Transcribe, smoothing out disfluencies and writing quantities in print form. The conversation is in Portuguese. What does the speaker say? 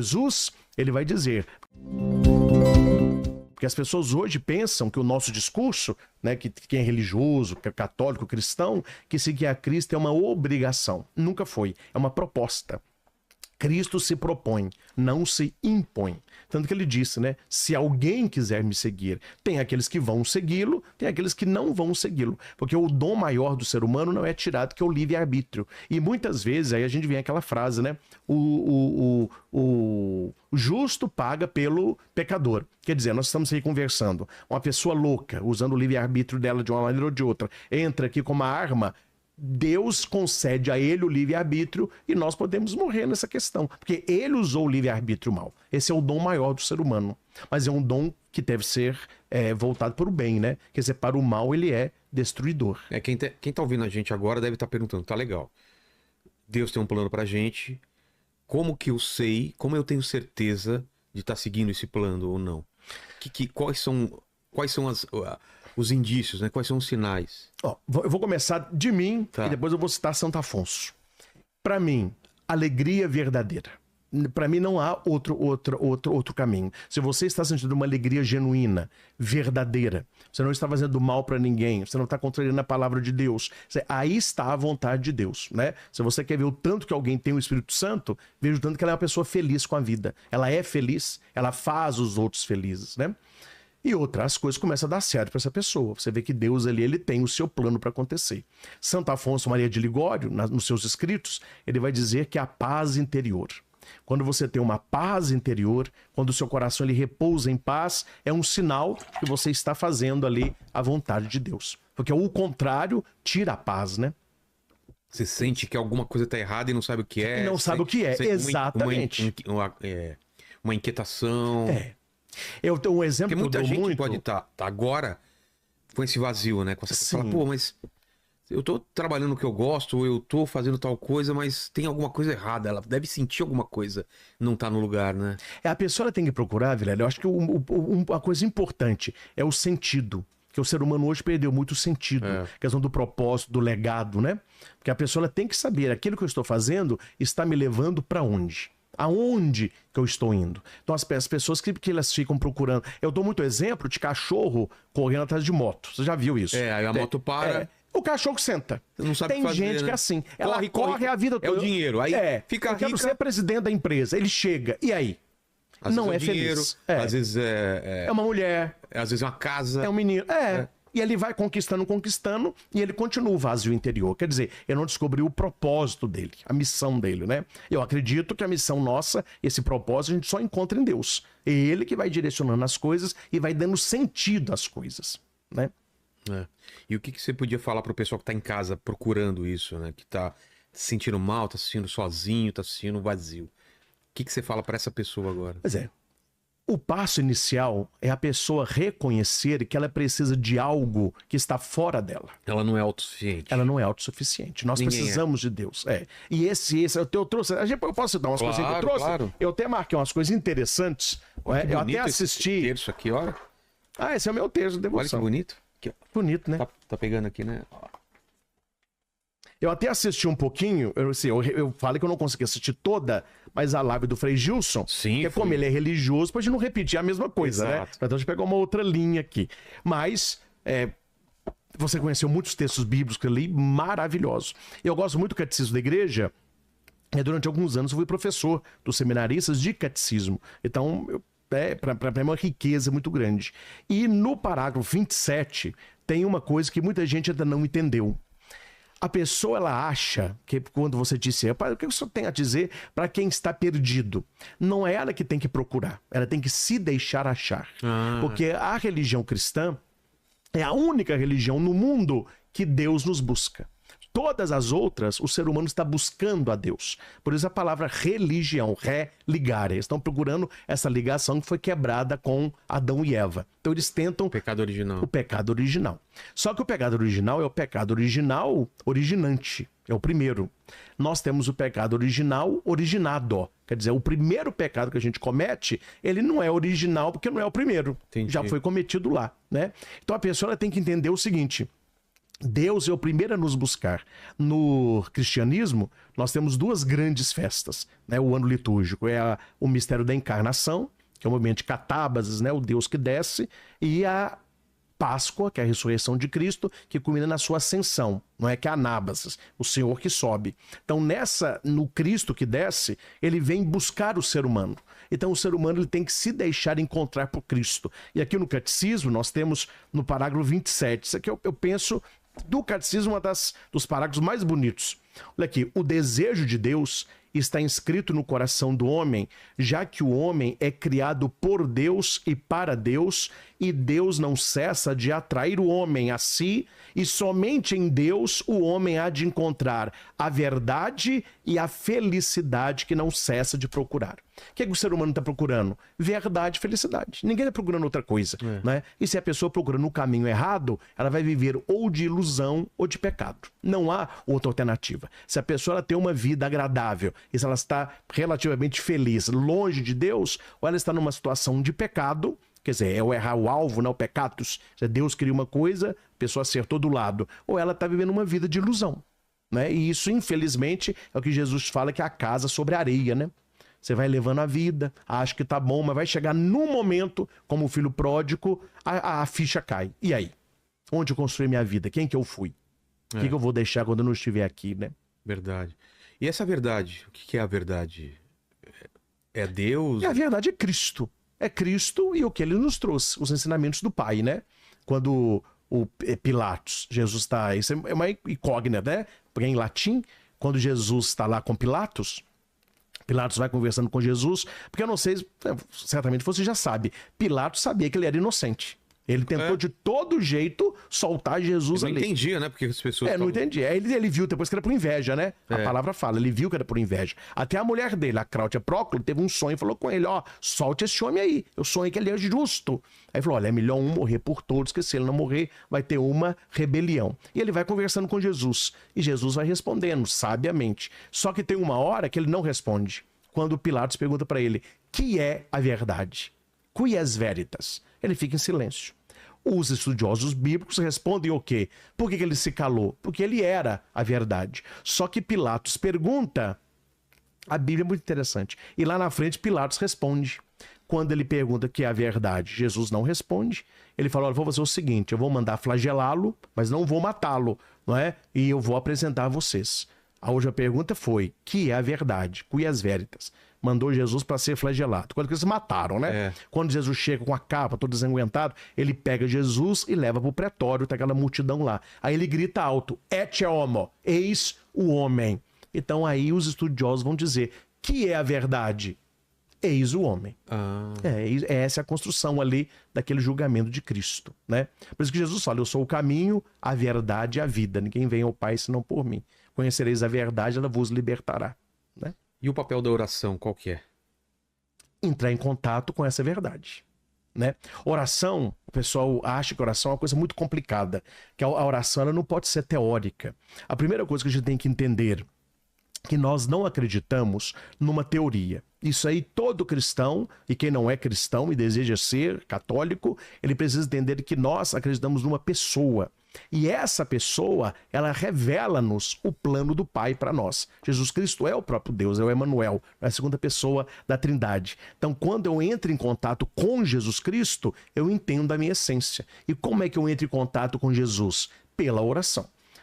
Jesus, ele vai dizer... Porque as pessoas hoje pensam que o nosso discurso, né, que quem é religioso, que é católico, cristão, que seguir a Cristo é uma obrigação. Nunca foi. É uma proposta. Cristo se propõe, não se impõe. Tanto que ele disse, né? Se alguém quiser me seguir, tem aqueles que vão segui-lo, tem aqueles que não vão segui-lo. Porque o dom maior do ser humano não é tirado, que é o livre-arbítrio. E muitas vezes, aí a gente vem aquela frase, né? O justo paga pelo pecador. Quer dizer, nós estamos aí conversando. Uma pessoa louca, usando o livre-arbítrio dela de uma maneira ou de outra, entra aqui com uma arma... Deus concede a ele o livre-arbítrio e nós podemos morrer nessa questão, porque ele usou o livre-arbítrio mal. Esse é o dom maior do ser humano, mas é um dom que deve ser voltado para o bem, né? Quer dizer, para o mal ele é destruidor. Quem tá ouvindo a gente agora deve estar perguntando, tá legal, Deus tem um plano pra gente, como que eu sei, como eu tenho certeza de estar seguindo esse plano ou não? Quais são os indícios, né? Quais são os sinais? Eu vou começar de mim e depois eu vou citar Santo Afonso. Para mim, alegria verdadeira. Para mim não há outro caminho. Se você está sentindo uma alegria genuína, verdadeira, você não está fazendo mal para ninguém, você não está contrariando a palavra de Deus, aí está a vontade de Deus, né? Se você quer ver o tanto que alguém tem o Espírito Santo, veja o tanto que ela é uma pessoa feliz com a vida. Ela é feliz, ela faz os outros felizes, né? E outra, as coisas começam a dar certo para essa pessoa. Você vê que Deus ali, ele tem o seu plano para acontecer. Santo Afonso Maria de Ligório, nos seus escritos, ele vai dizer que a paz interior. Quando você tem uma paz interior, quando o seu coração ele repousa em paz, é um sinal que você está fazendo ali a vontade de Deus. Porque o contrário tira a paz, né? Você sente que alguma coisa está errada e não sabe o que é. E não sabe o que é, exatamente. Uma inquietação. Eu tenho um exemplo que muita gente pode estar agora com esse vazio, né? Com essa fala, pô, mas eu tô trabalhando no que eu gosto, ou eu tô fazendo tal coisa, mas tem alguma coisa errada. Ela deve sentir alguma coisa, não tá no lugar, né? A pessoa ela tem que procurar, Vilela, eu acho que uma coisa importante é o sentido. Que o ser humano hoje perdeu muito o sentido. Questão do propósito, do legado, né? Porque a pessoa ela tem que saber, aquilo que eu estou fazendo está me levando para onde? Aonde que eu estou indo? Então as pessoas que elas ficam procurando... Eu dou muito exemplo de cachorro correndo atrás de moto. Você já viu isso? Aí a moto para... O cachorro senta. Você não sabe o que fazer, gente né? que é assim. Ela corre a vida toda. É o dinheiro. Aí fica rica... Eu quero ser presidente da empresa. Ele chega. E aí? Às não vezes é dinheiro, feliz. Às vezes é uma mulher. Às vezes é uma casa. É um menino. E ele vai conquistando, e ele continua o vazio interior. Quer dizer, ele não descobriu o propósito dele, a missão dele, né? Eu acredito que a missão nossa, esse propósito, a gente só encontra em Deus. É ele que vai direcionando as coisas e vai dando sentido às coisas, né? E o que você podia falar pro pessoal que tá em casa procurando isso, né? Que tá se sentindo mal, tá se sentindo sozinho, tá se sentindo vazio. O que você fala para essa pessoa agora? Pois é. O passo inicial é a pessoa reconhecer que ela precisa de algo que está fora dela. Ela não é autossuficiente. Ela não é autossuficiente. Nós precisamos de Deus. E esse eu trouxe... Eu posso dar umas coisas que eu trouxe? Claro. Eu até marquei umas coisas interessantes. Eu até assisti... Esse terço aqui, olha. Esse é o meu terço de devoção. Olha que bonito. Aqui, bonito, né? Tá pegando aqui, né? Eu até assisti um pouquinho, eu falei que eu não consegui assistir toda, mas a live do Frei Gilson, sim, que como ele é religioso, pra gente não repetir a mesma coisa, exato, né? Então a gente pegou uma outra linha aqui. Mas você conheceu muitos textos bíblicos que eu li, maravilhosos. Eu gosto muito do Catecismo da Igreja, e durante alguns anos eu fui professor dos seminaristas de catecismo. Então, para mim é uma riqueza muito grande. E no parágrafo 27, tem uma coisa que muita gente ainda não entendeu. A pessoa, ela acha que quando você disse, o que o senhor tem a dizer para quem está perdido? Não é ela que tem que procurar, ela tem que se deixar achar. Porque a religião cristã é a única religião no mundo que Deus nos busca. Todas as outras, o ser humano está buscando a Deus. Por isso a palavra religião, religar. Eles estão procurando essa ligação que foi quebrada com Adão e Eva. Então eles tentam... O pecado original. O pecado original. Só que o pecado original é o pecado original originante. É o primeiro. Nós temos o pecado original originado. Quer dizer, o primeiro pecado que a gente comete, ele não é original porque não é o primeiro. Entendi. Já foi cometido lá, né? Então a pessoa ela tem que entender o seguinte... Deus é o primeiro a nos buscar. No cristianismo, nós temos duas grandes festas, né? O ano litúrgico é o mistério da encarnação, que é o momento de catábases, né? O Deus que desce, e a Páscoa, que é a ressurreição de Cristo, que culmina na sua ascensão, não é que é a anábasis, o Senhor que sobe. Então no Cristo que desce, ele vem buscar o ser humano. Então o ser humano ele tem que se deixar encontrar por Cristo. E aqui no Catecismo nós temos no parágrafo 27, isso aqui eu penso do Catecismo dos parágrafos mais bonitos. Olha aqui, o desejo de Deus está inscrito no coração do homem, já que o homem é criado por Deus e para Deus, e Deus não cessa de atrair o homem a si, e somente em Deus o homem há de encontrar a verdade e a felicidade que não cessa de procurar. O que é que o ser humano está procurando? Verdade e felicidade. Ninguém está procurando outra coisa, né? E se a pessoa procura no caminho errado, ela vai viver ou de ilusão ou de pecado. Não há outra alternativa. Se a pessoa ela tem uma vida agradável, e se ela está relativamente feliz, longe de Deus, ou ela está numa situação de pecado, quer dizer, é o errar o alvo, né? O pecatus. Deus cria uma coisa, a pessoa acertou do lado. Ou ela está vivendo uma vida de ilusão, né? E isso, infelizmente, é o que Jesus fala, que é a casa sobre a areia, né? Você vai levando a vida, acha que tá bom, mas vai chegar num momento, como o filho pródigo, a ficha cai. E aí? Onde eu construí minha vida? Quem que eu fui? O que eu vou deixar quando eu não estiver aqui, né? Verdade. E essa verdade, o que é a verdade? É Deus? E a verdade é Cristo. É Cristo e o que ele nos trouxe, os ensinamentos do Pai, né? Quando o Pilatos, Jesus está... Isso é uma incógnita, né? Porque em latim, quando Jesus está lá com Pilatos vai conversando com Jesus, porque eu não sei, certamente você já sabe, Pilatos sabia que ele era inocente. Ele tentou de todo jeito soltar Jesus ali. Não entendia, né? Porque as pessoas... não entendia. Ele viu depois que era por inveja, né? A palavra fala, ele viu que era por inveja. Até a mulher dele, a Cláudia Próclo, teve um sonho e falou com ele, solte esse homem aí. Eu sonhei que ele é justo. Aí falou, olha, é melhor um morrer por todos, que se ele não morrer, vai ter uma rebelião. E ele vai conversando com Jesus. E Jesus vai respondendo, sabiamente. Só que tem uma hora que ele não responde. Quando Pilatos pergunta para ele, que é a verdade? Qui es veritas? Ele fica em silêncio. Os estudiosos bíblicos respondem o quê? Por que ele se calou? Porque ele era a verdade. Só que Pilatos pergunta, a Bíblia é muito interessante, e lá na frente Pilatos responde. Quando ele pergunta o que é a verdade, Jesus não responde. Ele fala, olha, vou fazer o seguinte, eu vou mandar flagelá-lo, mas não vou matá-lo, não é? E eu vou apresentar a vocês. A última pergunta foi, que é a verdade? Qui es veritas? Mandou Jesus para ser flagelado. Quando eles mataram, né? Quando Jesus chega com a capa, todo desanguentado, ele pega Jesus e leva pro pretório, tá aquela multidão lá. Aí ele grita alto, ecce homo, eis o homem. Então aí os estudiosos vão dizer, que é a verdade? Eis o homem. Essa é a construção ali daquele julgamento de Cristo, né? Por isso que Jesus fala, eu sou o caminho, a verdade e a vida. Ninguém vem ao Pai senão por mim. Conhecereis a verdade, ela vos libertará, né? E o papel da oração, qual que é? Entrar em contato com essa verdade, né? Oração, o pessoal acha que oração é uma coisa muito complicada, que a oração ela não pode ser teórica. A primeira coisa que a gente tem que entender que nós não acreditamos numa teoria. Isso aí todo cristão, e quem não é cristão e deseja ser católico, ele precisa entender que nós acreditamos numa pessoa. E essa pessoa, ela revela-nos o plano do Pai para nós. Jesus Cristo é o próprio Deus, é o Emanuel, é a segunda pessoa da Trindade. Então, quando eu entro em contato com Jesus Cristo, eu entendo a minha essência. E como é que eu entro em contato com Jesus? Pela oração.